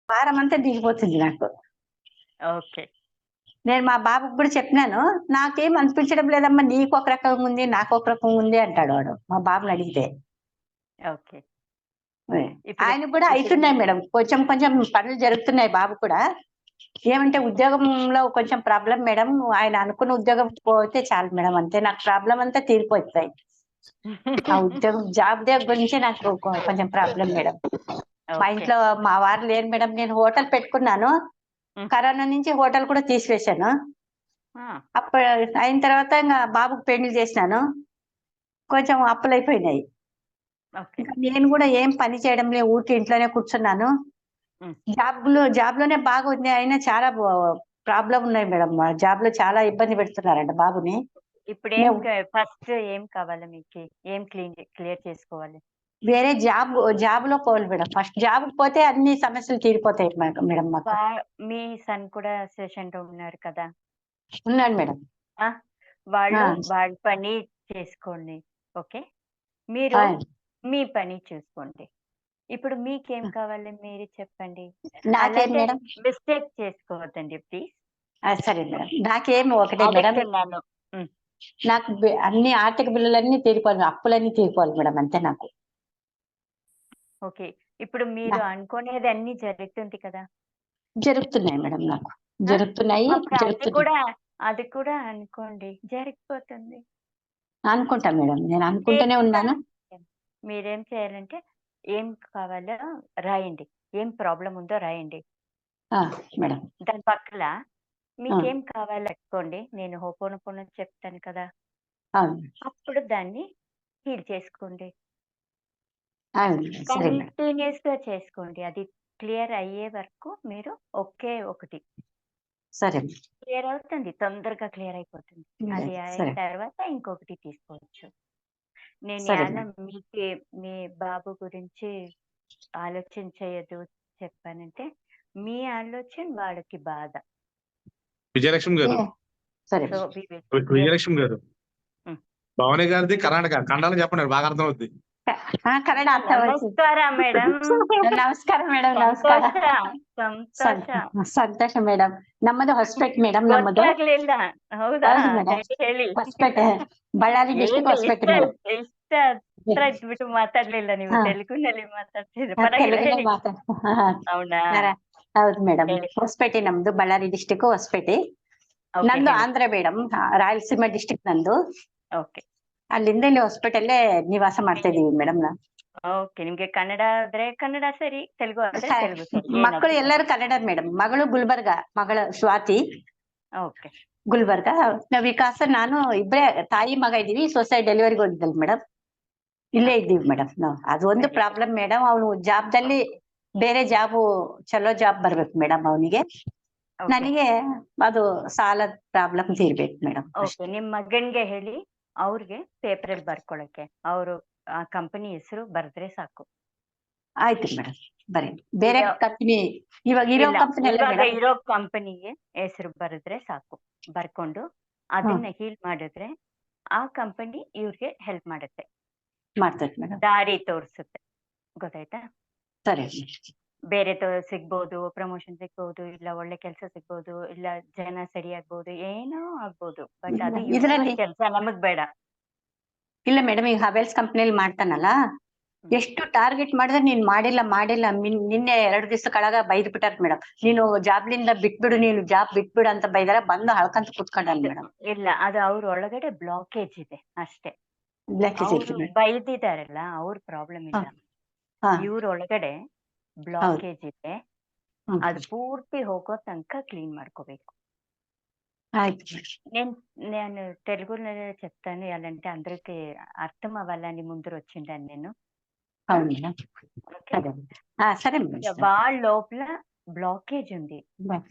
భారం అంతా దిగిపోతుంది నాకు. ఓకే. నేను మా బాబుకి కూడా చెప్పినాను. నాకేం అనిపించడం లేదమ్మా, నీకొక రకంగా ఉంది, నాకొక రకంగా ఉంది అంటాడు వాడు. మా బాబుని అడిగితే. ఓకే. ఇప్పుడు ఆయనకు కూడా ఇప్పుడు అయితున్నాయి మేడం. కొంచెం కొంచెం పనులు జరుగుతున్నాయి బాబు కూడా. ఏమంటే ఉద్యోగంలో కొంచెం ప్రాబ్లం మేడం. ఆయన అనుకున్న ఉద్యోగం పోతే చాలు మేడం, అంతే నాకు ప్రాబ్లం అంతా తీరిపోతాయి. ఆ ఉద్యోగం జాబ్ దగ్గర గురించే నాకు కొంచెం ప్రాబ్లం మేడం. మా ఓకే. ఇంట్లో మా వారు లేరు మేడం. నేను హోటల్ పెట్టుకున్నాను. కరోనా నుంచి హోటల్ కూడా తీసివేశాను. ఆ! అప్పుడు అయిన తర్వాత ఇంక బాబుకి పెళ్లి చేసినాను. కొంచెం అప్పులైపోయినాయి. ఓకే. ఇంకా నేను కూడా ఏం పని చేయడం లేదు. ఊరికే ఇంట్లోనే కూర్చున్నాను. హ్మ్. జాబ్‌లోనే బాగుంది. అయినా చాలా ప్రాబ్లమ్ ఉన్నాయి మేడం. జాబ్‌లో చాలా ఇబ్బంది పెడుతున్నారంట బాబుని. ఇప్పుడేం మేము ఫస్ట్ ఏం కావాలి మీకి? ఏం క్లియర్ చేసుకోవాలి? వేరే జాబ్‌లో పోవాలి మేడం. ఫస్ట్ జాబ్‌కి పోతే అన్ని సమస్యలు తీరిపోతాయి మేడం మాకు. వా మీ సన్ కూడా సెషన్‌లో ఉన్నారు కదా! ఉన్నాడు మేడం. ఆ! ఆ! వాళ్ళ పని చేసుకోండి. ఓకే. మీరు ఆ! మీ పని చూసుకోండి. ఇప్పుడు మీకేం కావాలి మీరు చెప్పండి. నాకేం అలాగే మేడం? మిస్టేక్ చేసుకోవద్దండి ప్లీజ్. సరే మేడం. నాకేమి ఒకటే మేడం. అడుగుతున్నాను. హ్మ్. నాకు అన్ని ఆర్థిక బిల్లులన్నీ తీరిపోవాలి. అప్పులన్నీ తీరిపోవాలి మేడం, అంతే నాకు. ఓకే. ఇప్పుడు మీరు నా అనుకునేది అన్నీ జరుగుతుంది కదా! జరుగుతున్నాయి మేడం నాకు. ఆ! జరుగుతున్నాయి. అప్పుడు జరుగుతున్నాయి. అది కూడా అనుకోండి. జరిగిపోతుంది. అనుకుంటా మేడం. నేను అనుకుంటూనే చేస్తా. ఉన్నాను. మీరేం చేయాలంటే ఏం కావాలో రాయండి. ఏం ప్రాబ్లమ్ ఉందో రాయండి. ఆ! మేడం. దాని పక్కల ఆ! మీకేం కావాలో పెట్టుకోండి. నేను హోపోనోపోనో చెప్తాను కదా! అవును. అప్పుడు దాన్ని హీల్ చేసుకోండి. అవును. సరే మేడం. కంటిన్యూయస్‌గా చేసుకోండి. అది క్లియర్ అయ్యే వరకు మీరు ఒకే ఒకటి సరే మేడం. క్లియర్ అవుతుంది. తొందరగా క్లియర్ అయిపోతుంది. మేడం. అది అయిన సరే. తర్వాత ఇంకొకటి తీసుకోవచ్చు. నేను సరే యాన మేడం. మీ బాబు గురించి ఆలోచన చేయొద్దు చెప్పానంటే, మీ ఆలోచన వాడికి బాధ. విజయలక్ష్మి గారు, ఏ సరే so, madam. We will yes. Vijayalakshmi గారు, హ్మ్. భవానీ గారిది కర్ణాటక. కన్నడలో చెప్పండి, బాగా అర్థం అవుద్ది. కన్నడ అర్థమవుతుంది. నమస్ಕಾರ మేడం. ನಮಸ್ಕಾರ ಮೇಡಮ್, ನಮಸ್ಕಾರ. ಸಂತೋಷ. ಸಂತೋಷ. ಸಂತೋಷ ಮೇಡಮ್. ನಮ್ಮದು ಹೊಸಪೇಟೆ ಮೇಡಮ್, ನಮ್ಮದು. ಗೊತ್ತಾಗ್ಲಿಲ್ಲ. ಹೌದಾ? ಹೌದು ಮೇಡಮ್. ಹೇಳಿ. ಹೊಸಪೇಟೆ, ಬಳ್ಳಾರಿ ಡಿಸ್ಟ್ರಿಕ್ಟ್ ಏನು ಹೊಸಪೇಟೆ ಮೇಡಮ್. ಇಷ್ಟ ಹತ್ರ ಇದ್ಬಿಟ್ಟು ಮಾತಾಡ್ಲಿಲ್ಲ ನೀವು. ಹಾ, ತೆಲುಗುನಲ್ಲಿ ಮಾತಾಡ್ತಿದ್ರು. ಪರವಾಗಿಲ್ಲ ತೆಲುಗುನೇ ಹೇಳಿ. ಮಾತಾಡ. అవునా? ಹೌದು ಮೇಡಮ್. ಹೇಳಿ. ಹೊಸಪೇಟೆ ನಮ್ದು, ಬಳ್ಳಾರಿ ಡಿಸ್ಟ್ರಿಕ್ಟ್ ಹೊಸಪೇಟೆ. ಓಕೆ ನಂದು ಹೇಳಿ. ಆಂಧ್ರ ಮೇಡಮ್, ರಾಯಲಸೀಮಾ ಡಿಸ್ಟ್ರಿಕ್ಟ್ ನಂದು. ಓಕೆ. ಅಲ್ಲಿಂದ ಇಲ್ಲಿ ಹೊಸಪೇಟೆಲ್ಲೇ ನಿವಾಸ ಮಾಡ್ತಾ ಇದೀವಿ ಮೇಡಮ್. ಓಕೆ. ನಿಮ್ಗೆ ಕನ್ನಡ ಆದ್ರೆ ಕನ್ನಡ ಸರಿ, ತೆಲುಗು ಆದ್ರೆ ತೆಲುಗು ಸರಿ. ಮಕ್ಕಳು ಏನಾದ್ರು ಎಲ್ಲರೂ ಕನ್ನಡ ಮೇಡಮ್. ಮಗಳು ಗುಲ್ಬರ್ಗ, ಮಗಳು ಸ್ವಾತಿ ಓಕೆ. ಗುಲ್ಬರ್ಗ. ನಾವು ವಿಕಾಸ, ನಾನು ಇಬ್ಬರೇ ತಾಯಿ ಮಗ ಇದೀವಿ. ಸೊಸೈಟಿ ಡೆಲಿವರಿಗೆ ಹೋಗಿದ್ದಲ್ ಮೇಡಮ್. ಇಲ್ಲೇ ಓಕೆ. ಇದ್ದೀವಿ ಮೇಡಮ್ ನಾವು. ಅದು ಒಂದು ವೆರಿ ಗುಡ್. Problem madam. ಅವನು ಜಾಬ್ದಲ್ಲಿ ಬೇರೆ ಜಾಬು, ಚಲೋ ಜಾಬ್ ಬರ್ಬೇಕು ಮೇಡಮ್ ಅವನಿಗೆ. ಓಕೆ. ನನಗೆ ಅದು ಸಾಲದ ಪ್ರಾಬ್ಲಮ್ ತೀರ್ಬೇಕು ಮೇಡಮ್ ಓಕೆ. ಅಷ್ಟೇ. ನಿಮ್ ಮಗನ್ಗೆ ಹೇಳಿ ಅವ್ರಿಗೆ ಪೇಪರಲ್ಲಿ ಬರ್ಕೊಳಕ್ಕೆ. ಅವರು ಆ ಕಂಪನಿ ಹೆಸರು ಬರೆದ್ರೆ ಸಾಕು. ಆಯ್ತು ಮೇಡಮ್, ಬರೀ ಬೇರೆ ಈಗ ಕಂಪನಿ, ಇವಾಗ ಇರೋ ಇಲ್ಲ, ಕಂಪನಿ ಅಲ್ಲ ಇವಾಗ ಮೇಡಮ್. ಇರೋ ಕಂಪನಿಗೆ ಹೆಸರು ಬರೆದ್ರೆ ಸಾಕು. ಬರ್ಕೊಂಡು ಹ್ಮ್, ಅದನ್ನ ಹೀಲ್ ಮಾಡಿದ್ರೆ ಆ ಕಂಪನಿ ಇವ್ರಿಗೆ ಹೆಲ್ಪ್ ಮಾಡುತ್ತೆ. ಮಾಡ್ತೈತೆ ಮೇಡಮ್. ದಾರಿ ತೋರಿಸುತ್ತೆ. ಗೊತ್ತಾಯ್ತಾ? ಸರಿ. ಬೇರೆ ಸಿಗ್ಬೋದು, ಪ್ರಮೋಷನ್ ಸಿಗ್ಬೋದು, ಇಲ್ಲ ಒಳ್ಳೆ ಕೆಲಸ ಸಿಗ್ಬೋದು, ಇಲ್ಲ ಜನ ಸರಿ ಆಗ್ಬೋದು, ಏನೋ ಆಗ್ಬೋದು. ಬಟ್ ಅದು ಯೂಸ್ಲೆಸ್ ಇದರಲ್ಲಿ ಕೆಲಸ ನಮಗ್ ಬೇಡ. ಇಲ್ಲ ಮೇಡಮ್, ಈಗ ಹವೆಲ್ಸ್ ಕಂಪನಿಯಲ್ಲಿ ಮಾಡ್ತಾನಲ್ಲ, ಹ್ಮ್. ಎಷ್ಟು ಟಾರ್ಗೆಟ್ ಮಾಡಿದ್ರೆ ನೀನ್ ಮಾಡಿಲ್ಲ ಮಾಡಿಲ್ಲ. ನಿನ್ನೆ 2 ದಿವಸ ಕೆಳಗ ಬೈದ್ ಬಿಟ್ಟಾರ ಮೇಡಮ್. ನೀನು ಜಾಬ್ಲಿಂದ ಬಿಟ್ಬಿಡು, ನೀನು ಜಾಬ್ ಬಿಟ್ಬಿಡು ಅಂತ ಬೈದಾರ. ಬಂದು ಹಳ್ಕಂತ ಕುತ್ಕೊಂಡಾನ ಮೇಡಮ್. ಇಲ್ಲ, ಅದು ಅವ್ರ ಒಳಗಡೆ ಬ್ಲಾಕೇಜ್ ಇದೆ ಅಷ್ಟೇ. ಬ್ಲಾಕೇಜ್ ಅವರು ಐತಿ ಮೇಡಮ್. ಬೈದಿದಾರಲ್ಲ, ಅವ್ರ ಪ್ರಾಬ್ಲಮ್ ಹಾ, ಇಲ್ಲ. ಹಾ, ಇವ್ರ ಒಳಗಡೆ ಹೌದು. ಬ್ಲಾಕೇಜ್ ಇದೆ. ಹ್ಮ್, ಅದು ಪೂರ್ತಿ ಹೋಗೋ ತನಕ ಕ್లీన్ ಮಾಡ್ಕೋಬೇಕು. ఆಯ್ತು మేడం. నేను తెలుగులో చెప్తాను, ఎలాంటే అందరికి అర్థం అవ్వాలని ముందు వచ్చిండాను నేను. అవును మేడం. ఓకే. సరే మేడం. సరే మేడం. వాళ్ళ లోపల బ్లాకేజ్ ఉంది. బాయ్.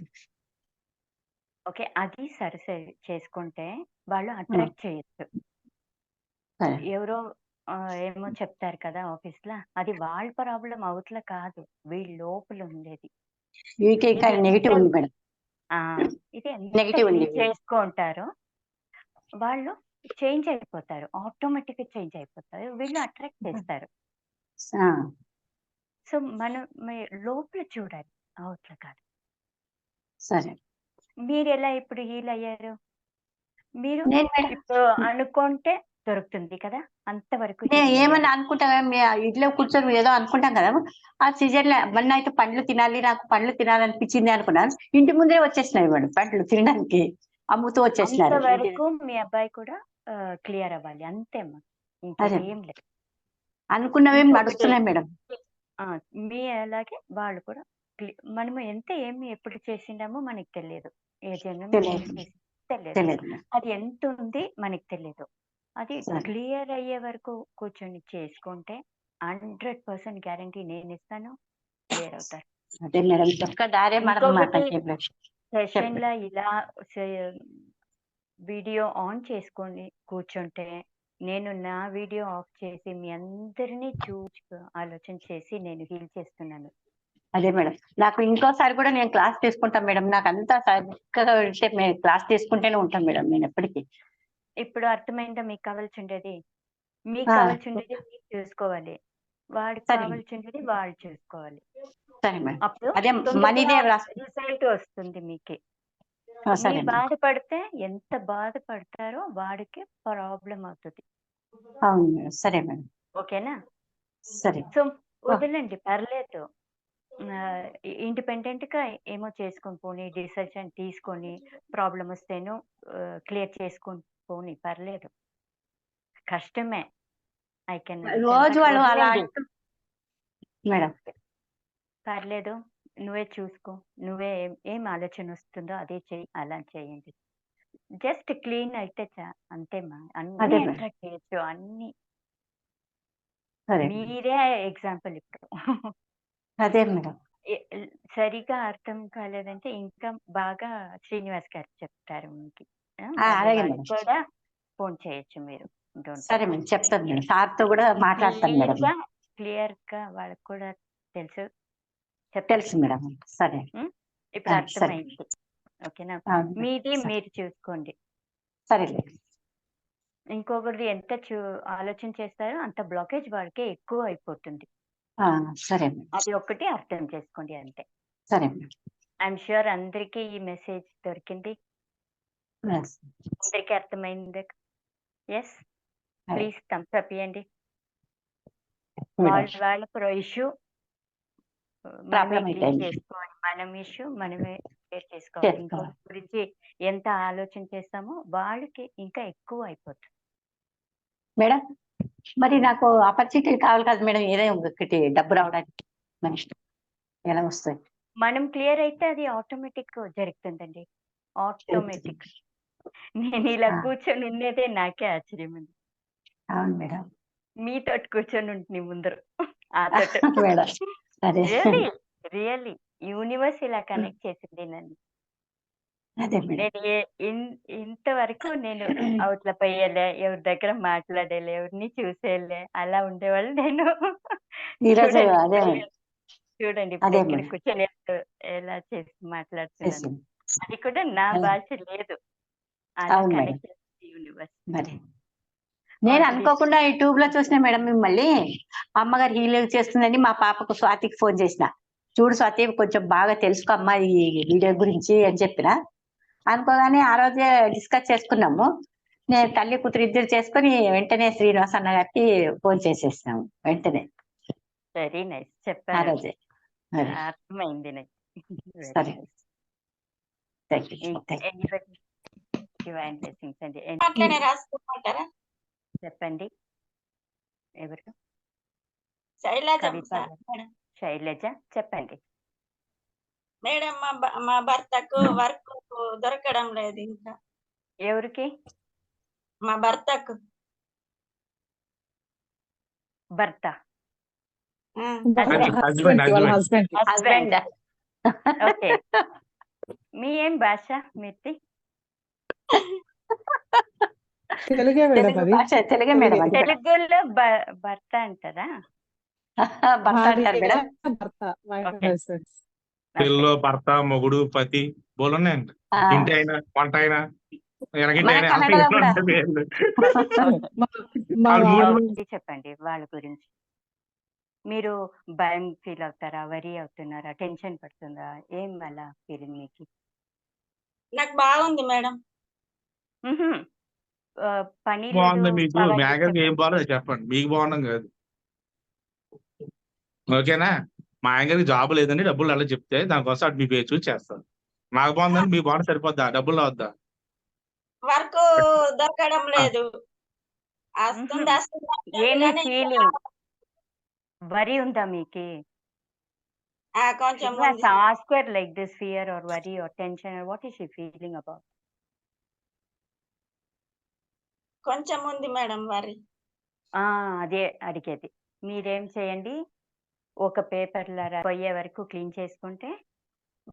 ఓకే. అది సరి చేసుకుంటే వాళ్ళు అట్రాక్ట్ చేయొచ్చు. సరే. ఎవరో ఏమో చెప్తారు కదా ఆఫీస్‌లో, అది వాళ్ళ ప్రాబ్లమ్ అవతల కాదు. వీళ్ళ లోపల ఉండేది. వీకే ఇంకా ఇది ఎంత నెగటివ్ ఉంది మేడం. ఆ! ఇది ఎంత నెగటివ్ ఉంది. క్లీన్ చేసుకుంటారో వాళ్ళు చేంజ్ అయిపోతారు. ఆటోమేటిక్‌గా చేంజ్ అయిపోతారు. వీళ్ళు అట్రాక్ట్ చేస్తారు. ఆ, సో, మనం లోపల చూడాలి. అవట్ల కాదు. సరే. మీరు ఎలా ఇప్పుడు హీల్ అయ్యారు? మీరు నేను మేడం ఇప్పుడు అనుకుంటే దొరుకుతుంది కదా! అంతవరకు నేను హీల్ ఏమన్నా అయ్యారు. అనుకుంటా ఇంట్లో కూర్చొని ఏదో అనుకుంటాం కదా, ఆ సీజన్ మొన్న అయితే పండ్లు తినాలి, నాకు పండ్లు తినాలనిపించింది అనుకున్నాను. ఇంటి ముందే వచ్చేసినాయి మేడం పండ్లు తినడానికి, అమ్ముతూ వచ్చేసినారు ఇంటి. అంతవరకు మీ అబ్బాయి కూడా క్లియర్ అవ్వాలి. అంతే అమ్మా. అదే ఇంకేం లేదు. అనుకున్నవేం ఇంకొకటి నడుస్తున్నాయి మేడం. ఆ! మీ అలాగే వాళ్ళు కూడా మనము ఏమి ఎప్పుడు చేసిండామో మనకు తెలియదు. ఏ జన్మలో ఏం తెలియదు చేసిందో తెలియదు. తెలియదు మేడం. అది ఎంతుంది మనకు తెలియదు. అది సరే. క్లియర్ అయ్యే వరకు కూర్చొని చేసుకుంటే 100% గ్యారంటీ నేనిస్తాను. క్లియర్ అవుతారు. అదే మేడం ఒక్క దారే మనకు ఇంకొకటి మాటకి చెప్పండి. సెషన్‌లో ఇలా సె వీడియో ఆన్ చేసుకొని కూర్చుంటే, నేను నా వీడియో ఆఫ్ చేసి మీ అందరిని చూసి ఆలోచన చేసి నేను హీల్ చేస్తున్నాను. అదే మేడం. నాకు ఇంకోసారి కూడా నేను క్లాస్ తీసుకుంటాను మేడం. నాకు అంతా చక్కగా ఉంటే క్లాస్ తీసుకుంటూనే ఉంటాను మేడం నేను ఎప్పటికీ. ఇప్పుడు అర్థమైందా మీకు కావాల్సిండేది? మీకు ఆ, కావాల్సిండేది మీరు చూసుకోవాలి. వాడికి సరే కావాల్సిండేది వాళ్ళు చూసుకోవాలి. సరే మేడం. అప్పుడు అదే తొందరగా మనీదే రిజల్ట్ వస్తుంది మీకే. సరే మీరు మేడం. బాధపడితే ఎంత బాధపడతారో వాడికి ప్రాబ్లమ్ అవుతది. అవును మేడం. సరే మేడం. ఓకేనా? సరే. సో, వదలండి పర్లేదు. ఇండిపెండెంట్‌గా ఏమో చేసుకొని పోనీ, డిసిషన్ తీసుకొని ప్రాబ్లమ్ వస్తేను క్లియర్ చేసుకొని పోనీ పర్లేదు. కష్టమే. I can understand. రోజు బట్ వాళ్ళు అలా వదలండి. అంటూ మేడం. పర్లేదు. నువ్వే చూసుకో. నువ్వే ఏం ఆలోచన వస్తుందో అదే చెయ్యి. అలా చేయండి. జస్ట్ క్లీన్ అయితే అంతేమ్మా. అన్నీ అదే మేడం. అట్రాక్ట్ చేయొచ్చు. అన్నీ. సరే. మీరే ఎగ్జాంపుల్ ఇప్పుడు. అదే మేడం. సరిగ్గా అర్థం కాలేదంటే ఇంకా బాగా శ్రీనివాస్ గారు చెప్తారు మీకు. అలాగే వాళ్ళకి మేడం. కూడా ఫోన్ చేయొచ్చు మీరు. డోంట్ సరే వరీ. మేడం. చెప్తాను మేడం. సార్తో కూడా మాట్లాడతాను మేడం. క్లియర్‌గా వాళ్ళకి కూడా తెలుసు. చెప్తారు. తెలుసు మేడం. సరే. ఇప్పుడు సరే. అర్థమైంది. ఓకేనా? అవును మేడం. మీది సరే. మీరు చూసుకోండి. సరేలే. ఇంకొకరిది ఎంత ఆలోచన చేస్తారో అంత బ్లాకేజ్ వాడికే ఎక్కువ అయిపోతుంది. సరే మేడం. అది ఒక్కటి అర్థం చేసుకోండి అంతే. సరే మేడం. ఐఎమ్ ష్యూర్ అందరికీ ఈ మెసేజ్ దొరికింది. Yes. అందరికీ అర్థమైంది. యెస్. అదే ప్లీజ్ థమ్స్ అప్ ఇయ్యండి. మేడం. వాళ్ళ ఇష్యూ మనమే ప్రాబ్లం క్లీన్ అయిపోయింది. చేసుకోవాలి. మనం ఇష్యూ మనమే క్లియర్ చేసుకోవాలి. ఇంకొకరి చేసుకోవాలి. గురించి ఎంత ఆలోచన చేస్తామో వాళ్ళకి ఇంకా ఎక్కువ అయిపోతుంది. మేడం మరి నాకు ఆపర్చునిటీ కావాలి కదా మేడం, ఏదో ఒకటి డబ్బు రావడానికి మనిషి ఎలా వస్తాయి? మనం క్లియర్ అయితే అది ఆటోమేటిక్ జరుగుతుందండి. ఆటోమేటిక్. నేను ఇలా కూర్చొని ఉండేదే నాకే ఆశ్చర్యం ఉంది. అవును మేడం. మీతోటి కూర్చొని ఉంటుంది ముందర. ఆ తోటి. మేడం. అదే. రియల్లీ, రియల్లీ యూనివర్స్ ఇలా కనెక్ట్ చేసింది నన్ను. అదే మేడం. నేను ఇంతవరకు నేను అవతల పోయేలే, ఎవరి దగ్గర మాట్లాడేలే, ఎవరిని చూసేలే అలా ఉండేవాళ్ళు నేను. ఈరోజు చూడండి అదే ఇప్పుడు మేడం. చూడండి ఇప్పుడు అదే ఎక్కడ మేడం. కూర్చొని ఎలా చేసి మాట్లాడుతున్నాను. చేసింది. అది కూడా నా అదే. భాష లేదు. అలా అవును మేడం. కనెక్ట్ చేసింది యూనివర్స్. మరి నేను అనుకోకుండా యూట్యూబ్ లో చూసిన మేడం మిమ్మల్ని, అమ్మగారు హీలింగ్ చేస్తుందని మా పాపకు స్వాతికి ఫోన్ చేసిన. చూడు స్వాతి కొంచెం బాగా తెలుసుకో అమ్మా ఈ వీడియో గురించి అని చెప్పిన. అనుకోగానే ఆ రోజే డిస్కస్ చేసుకున్నాము. నేను తల్లి కూతురు ఇద్దరు చేసుకొని వెంటనే శ్రీనివాస్ అన్న గారికి ఫోన్ చేసేసినాము వెంటనే వెరీ నైస్ ఆ చెప్పారు. రోజే. అది. అర్థమైంది నాకు. వెరీ సరే. Nice. Thank you. Anybody divine blessings అండి. అట్లనే రాసుకోమంటారా? చెప్పండి ఎవరు? శైలజ కవిత సార్ మేడం. శైలజ చెప్పండి. మేడం మా భర్తకు వర్క్ దొరకడం లేదు ఇంకా. ఎవరికి? మా భర్తకు. భర్త. హస్బెండ్ వాళ్ళ హస్బెండ్ హస్బెండ్ హస్బెండ్. ఓకే. మీ ఏం భాష మీది? తెలుగే మేడం తెలుగు అది. భాష తెలుగే మేడం అది కూడా. తెలుగులో భర్త అంటారా? భర్త అంటారు మేడం. భర్త my Okay. husband. తెలుగులో భర్త, మొగుడు, పతి బోలున్నాయండి. ఆ, ఇంటి అయినా, వంట అయినా, ఎనగింటి మన అయినా కన్నడలో కూడా. మా ఆవిడ మూడు వారు ఇది చెప్పండి వాళ్ళ గురించి. మీరు భయం ఫీల్ అవుతారా? వరీ అవుతున్నారా? టెన్షన్ పడుతుందా? ఏం అలా ఫీలింగ్ మీకు? నాకు బాగుంది మేడం. హుహు. పని లేదు, బాగుంది మీకు పవర్ మేఘకి ఏం డిస్టర్బెన్స్. బాగాలేదు చెప్పండి. మీకు బాగుండం కాదు. ఓకేనా? మా ఆయనగారికి జాబ్ లేదని డబ్బులు అలా చెప్తే దానికోసం అటు మీ పేరు చూసి చేస్తాను. నాకు బాగుందని మీకు బాగుంది సరిపోద్దా? డబ్బులు వద్దా? వర్క్ దొరకడం ఆ, లేదు. హుహు. వస్తుంది అంటాడు ఏమి గానీ ఇంకా ఫీలింగ్? వరీ ఉందా మీకి? కొంచెం She has ఉంది. asked her like this, fear or worry or tension, or what is she feeling about? కొంచెం ఉంది మేడం వరి. అదే అడిగేది. మీరేం చేయండి, ఒక పేపర్‌లో పోయే వరకు క్లీన్ చేసుకుంటే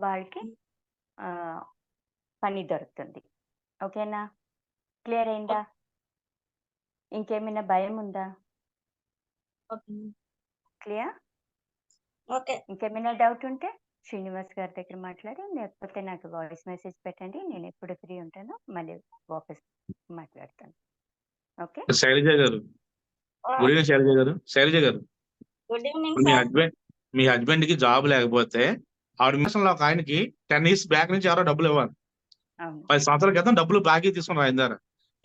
వాళ్ళకి పని దొరుకుతుంది. ఓకేనా? క్లియర్ అయిందా? ఇంకేమైనా భయం ఉందా? ఓకే. క్లియర్? ఓకే. ఇంకేమైనా డౌట్ ఉంటే శ్రీనివాస్ గారి దగ్గర మాట్లాడి, లేకపోతే నాకు వాయిస్ మెసేజ్ పెట్టండి. నేను ఎప్పుడు ఫ్రీ ఉంటానో మళ్ళీ వాపస్ మాట్లాడతాను. ఓకే? శైలజ గారు, గుడ్ ఈవినింగ్ శైలజ గారు. శైలజ గారు, గుడ్ ఈవినింగ్ ఇప్పుడు సార్. మీ హస్బెండ్ కి జాబ్ లేకపోతే ఆవిడ మిషన్లో ఒక ఆయనకి 10 years బ్యాక్ నుంచి ఎవరో డబ్బులు ఇవ్వాలి. అవును. 10 సంవత్సరాల క్రితం డబ్బులు బాకీ తీసుకుని ఆయన దగ్గర.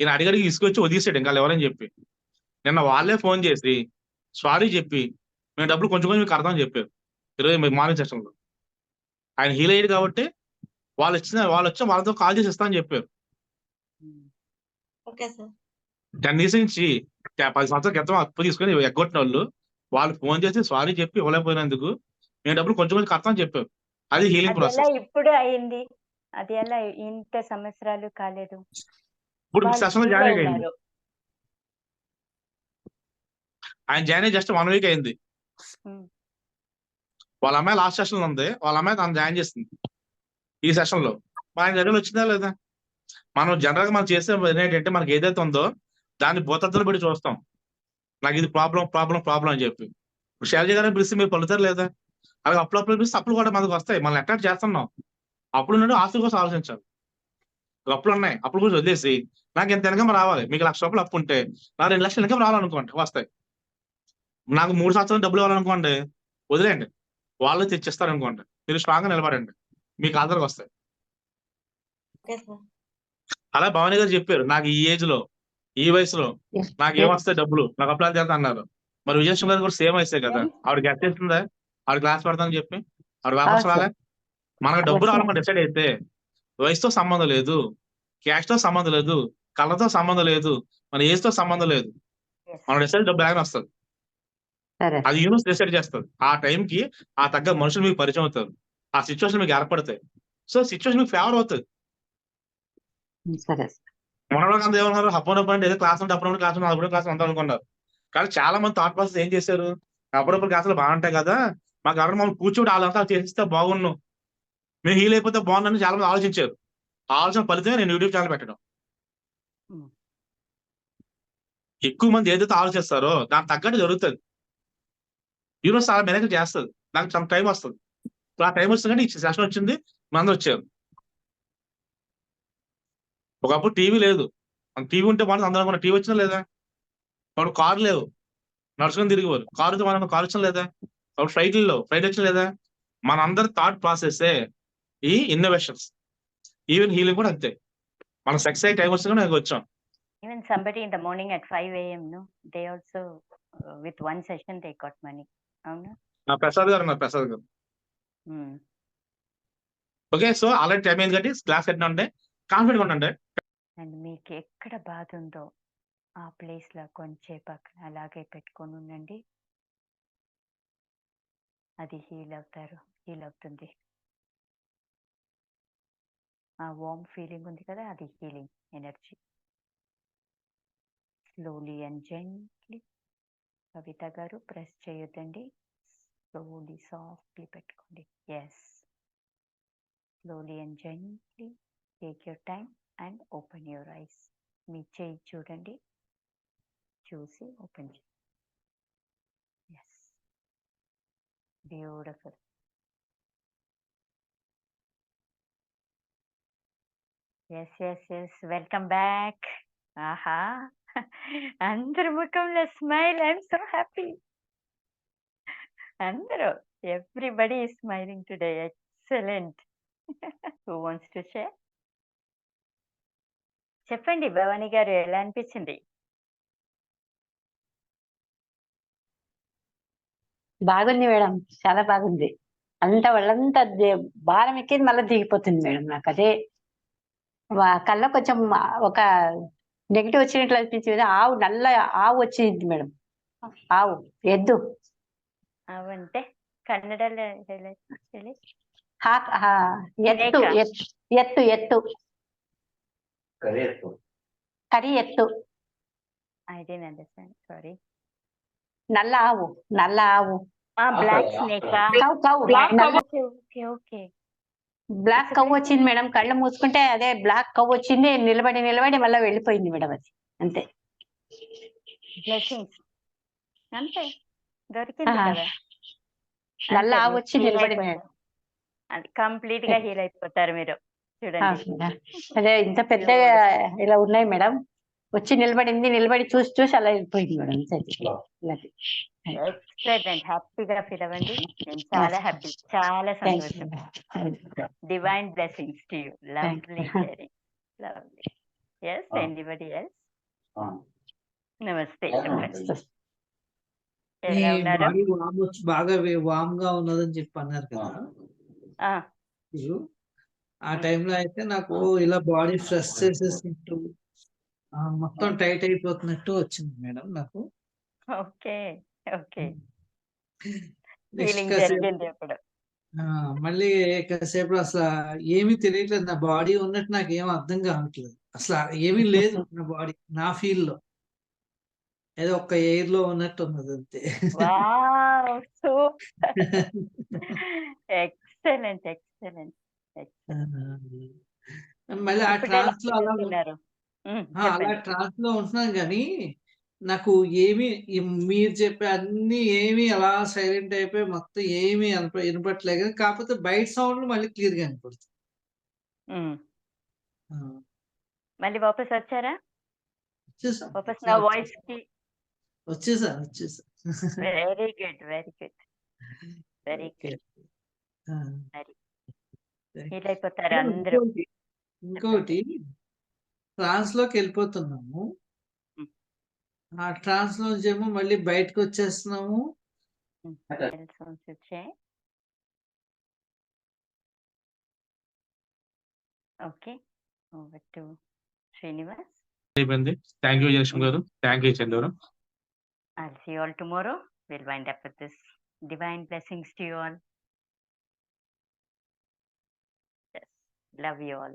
ఈయన అడిగడిగి తీసుకొచ్చి వదిలేసాడు ఇంకా ఎవరని చెప్పి. నిన్న వాళ్ళే ఫోన్ చేసి సారీ చెప్పి మేము డబ్బులు కొంచెం కొంచెం మీకు అర్థం చెప్పారు. ఈరోజు మార్నింగ్ సెషన్ లో ఆయన హీల్ అయ్యాడు కాబట్టి వాళ్ళు వచ్చి వాళ్ళతో కాల్ చేసి ఇస్తామని చెప్పారు. హ్మ్. Okay sir. 10 years నుంచి 10 సంవత్సరాల క్రితం అప్పు తీసుకుని ఎగ్గొట్టిన వాళ్ళు ఫోన్ చేసి సారీ చెప్పి ఇవ్వలేకపోయినందుకు మేము డబ్బులు కొంచెం కొంచెం కడతామని చెప్పారు. అది హీలింగ్ అది ఎలా ప్రాసెస్. ఇప్పుడు అయింది? అది ఎలా ఇంత సంవత్సరాలు కాలేదు? ఇప్పుడు వాళ్ళు సెషన్ లో ఫీల్ జాయిన్ అయింది. అయినారు. ఆయన జాయిన్ అయ్యి జస్ట్ 1 week అయింది. హ్మ్. వాళ్ళ అమ్మాయి లాస్ట్ సెషన్ లో ఉంది. వాళ్ళ అమ్మాయి తను జాయిన్ చేస్తుంది ఈ సెషన్ లో. ఆయన దగ్గర వచ్చిందా లేదా? మనం జనరల్ గా మనం చేసే పని ఏంటంటే మనకి ఏదైతే ఉందో దాన్ని భూతత్తులు పెట్టి చూస్తాం. నాకు ఇది ప్రాబ్లం అని చెప్పి. ఇప్పుడు శైలజ గారిని పిలిస్తే మీరు పలుతారు లేదా? అలాగే అప్పుడప్పుడు పిలిస్తే అప్పులు కూడా మనకు వస్తాయి. మనం అట్రాక్ట్ చేస్తున్నాం. అప్పుడు నుండి ఆస్తుల కోసం ఆలోచించాలి. అప్పులు ఉన్నాయి, అప్పుల గురించి వదిలేసి నాకు ఎంత ఇన్కమ్ రావాలి. మీకు 1,00,000 అప్పు ఉంటే నాకు 2 లక్షలు ఇన్కమ్ రావాలనుకోండి, వస్తాయి. నాకు 3 సంవత్సరాలు డబ్బులు ఇవ్వాలనుకోండి, వదిలేండి. వాళ్ళు తెచ్చిస్తారు అనుకోండి, మీరు స్ట్రాంగ్ గా నిలబడండి, మీకు ఆధారకు వస్తాయి. Okay sir. అలా భవానీ గారు చెప్పారు, నాకు ఈ ఏజ్ లో ఈ వయసులో నాకు ఏమొస్తాయి డబ్బులు, నాకు అప్లాన్ చేస్తా అన్నారు. మరి విజయలక్ష్మి గారు కూడా సేమ్ వయసే కదా, ఆవిడ గెట్ చేస్తుందా? ఆవిడ క్లాస్ పెడతానని చెప్పి ఆవిడ వ్యాపారం రాలే. మనకు డబ్బు రావాలని డిసైడ్ అయితే వయసుతో సంబంధం లేదు, క్యాష్ తో సంబంధం లేదు, కళ్ళతో సంబంధం లేదు, మన ఏజ్ తో సంబంధం లేదు. Yes. మనం డిసైడ్ డబ్బు ఎలాగని వస్తుంది. అది యూనివర్స్ డిసైడ్ చేస్తుంది. ఆ టైంకి ఆ తగ్గ మనుషులు మీకు పరిచయం అవుతారు, ఆ సిచ్యువేషన్ మీకు ఏర్పడతాయి. సో సిచ్యువేషన్ మీకు ఫేవర్ అవుతుంది. సరే. మనలో అంత ఏమన్నారు, అప్పుడప్పుడు ఏదో క్లాస్ ఉంటే అప్పుడప్పుడు క్లాస్ ఉంటే అప్పుడు క్లాస్ ఉంటాం అనుకున్నారు. కానీ చాలా మంది థాట్ ప్రాసెస్ ఏం చేశారు, అప్పుడప్పుడు క్లాసులు బాగుంటాయి కదా, మాకు ఎవరైనా మమ్మల్ని కూర్చోటి వాళ్ళంతా చేస్తే బాగున్నాం, మేము హీల్ అయిపోతే బాగుందని చాలా మంది ఆలోచించారు. ఆ ఆలోచన ఫలితమే నేను యూట్యూబ్ ఛానల్ పెట్టడం. హ్మ్. ఎక్కువ మంది ఏదైతే ఆలోచిస్తారో దానికి తగ్గట్టు జరుగుతుంది. యూనివర్స్ చాలా మెనక చేస్తుంది, దానికి చాలా టైం వస్తుంది. ఇప్పుడు ఆ టైం వస్తుంది, ఈ సెషన్ వచ్చింది, మంది వచ్చారు. ఒకప్పుడు టీవీ లేదు, టీవీ ఉంటే మనం అందరం అనుకున్న టీవీ వచ్చినా లేదా? అప్పుడు కారు లేవు, నడుచుకొని తిరిగేవారు. కారు మనం కారు వచ్చిన లేదా? అప్పుడు ఫ్లైట్ వచ్చిన లేదా? మనందరి థాట్ ప్రాసెస్ ఈ ఇన్నోవేషన్స్. ఈవెన్ హీలింగ్ కూడా అంతే. మనం సక్సెస్ అయ్యే టైం వస్తుంది నాకు వచ్చాం. Even somebody in the morning at 5 a.m., no, they also with one session they got money. అవునా? ప్రసాద్ గారు ఉన్నారు, ప్రసాద్ గారు. హ్మ్. ఓకే, సో అలాంటి టైం ఏంటి కాబట్టి క్లాస్ ఎట్లా ఉంటే కాన్ఫిడెంట్ గా ఉండండి. అండ్ మీకు ఎక్కడ బాధ ఉందో ఆ ప్లేస్లో కొంచెం పక్కన అలాగే పెట్టుకొని ఉండండి. అది హీల్ అవుతుంది. ఆ వార్మ్ ఫీలింగ్ ఉంది కదా, అది healing energy. Slowly and gently. Kavitha గారు ప్రెస్ చేయొద్దండి, స్లోలీ సాఫ్ట్లీ పెట్టుకోండి. Yes, slowly and gently. Take your time and open your eyes. మీ చేయి చూడండి, చూసి ఓపెన్ చేయండి. Yes, beautiful. Yes, welcome back. ఆహా, అందరి ముఖంలో స్మైల్. I'm so happy. అందరూ everybody is smiling today. Excellent. Who wants to share? చెప్పండి భవాని గారు, ఎలా అనిపించింది? బాగుంది మేడం, చాలా బాగుంది. అంత వాళ్ళంతా భారం ఎక్కింది మళ్ళీ దిగిపోతుంది మేడం. నాకు అదే కళ్ళ కొంచెం ఒక నెగిటివ్ వచ్చినట్లు అనిపించింది. ఆవు నల్ల ఆవు వచ్చింది మేడం. ఆవు ఎద్దు అవంటే కన్నడలో ಹೇಳಿ. ఎత్తు మేక. ఎత్తు ఎత్తు కరి ఎత్తు ఐ డోంట్ అండర్స్టాండ్, సారీ. నల్ల ఆవు black snake. Okay okay. Black cow వచ్చింది మేడం. కళ్ళు మూసుకుంటే అదే బ్లాక్ కవ్వు వచ్చింది, నిలబడి మళ్ళీ వెళ్ళిపోయింది మేడం. అది అంతే. బ్లెస్సింగ్స్ అంతే, దొరికింది ఆహా. కదా. నల్ల అంతే, ఆవు మీరు వచ్చి heal నిలబడింది అయిపోతారు. మేడం. అది కంప్లీట్ గా హీల్ అయిపోతారు మీరు, చూడండి. అదే ఇంత పెద్దగా ఇలా ఉన్నాయి మేడం. వచ్చి నిలబడి చూసి అలా వెళ్ళిపోయింది మేడం. ఎక్సలెంట్. హ్యాపీగా ఫీల్ అవ్వండి. నేను చాలా హ్యాపీ, చాలా సంతోషం. Divine blessings to you. Lovely sharing, lovely. Yes, anybody else? నమస్తే, చెప్పండి. మీ ఎలా ఉన్నారు? బాడీ బాగా వామ్ గా ఉన్నదని చెప్పి అన్నారు కదా మీరు. ఆ టైంలో అయితే నాకు ఇలా బాడీ స్ట్రెస్ చేసేసినట్టు, మొత్తం టైట్ అయిపోతున్నట్టు వచ్చింది మేడం నాకు. Okay okay. నెక్స్ట్ ఫీలింగ్ కాసేపు జరిగింది అప్పుడు. మళ్ళీ కాసేపు అసలు ఏమీ తెలియట్లేదు. నా బాడీ ఉన్నట్టు నాకు ఏం అర్థం కావట్లేదు. అసలు ఏమీ లేదు నా బాడీ, నా ఫీల్ లో ఏదో ఒక్క ఎయిర్ లో ఉన్నట్టు ఉన్నది అంతే. Wow, super. Excellent excellent. మళ్ళీ ఆ ఇప్పుడు ఎలా ట్రాన్స్ లో ఫీల్ అలా అవుతున్నారు? అలా చెప్పండి. ట్రాన్స్ లో ఉంటున్నాను కానీ నాకు ఏమి మీరు చెప్పే అన్ని ఏమి అలా సైలెంట్ అయిపోయి మొత్తం ఏమి వినపట్లేదు. కానీ కాకపోతే బయట సౌండ్లు మళ్ళీ క్లియర్ గా వినపడుతుంది. ఆ, మళ్ళీ వాపస్ వచ్చారా? వచ్చేసా వాపస్ నా వాయిస్ కి. వచ్చేసా. Very good, very good, very okay. Good. ఆ, వెరీ సరే. హీల్ అయిపోతారు అందరూ. ఇంకోటి ట్రాన్స్ లోకి వెళ్ళిపోతున్నాము. ఆ ట్రాన్స్ లోంచి ఏమో మళ్ళీ బయటకు వచ్చేస్తున్నాము. Okay, over to Srinivas. అయిపోయింది. థ్యాంక్ యూ జయలక్ష్మి గారు, థ్యాంక్ యూ చంద్ర గారు. I'll see you all tomorrow. We'll wind up with this. Divine blessings to you all. Yes, love you all.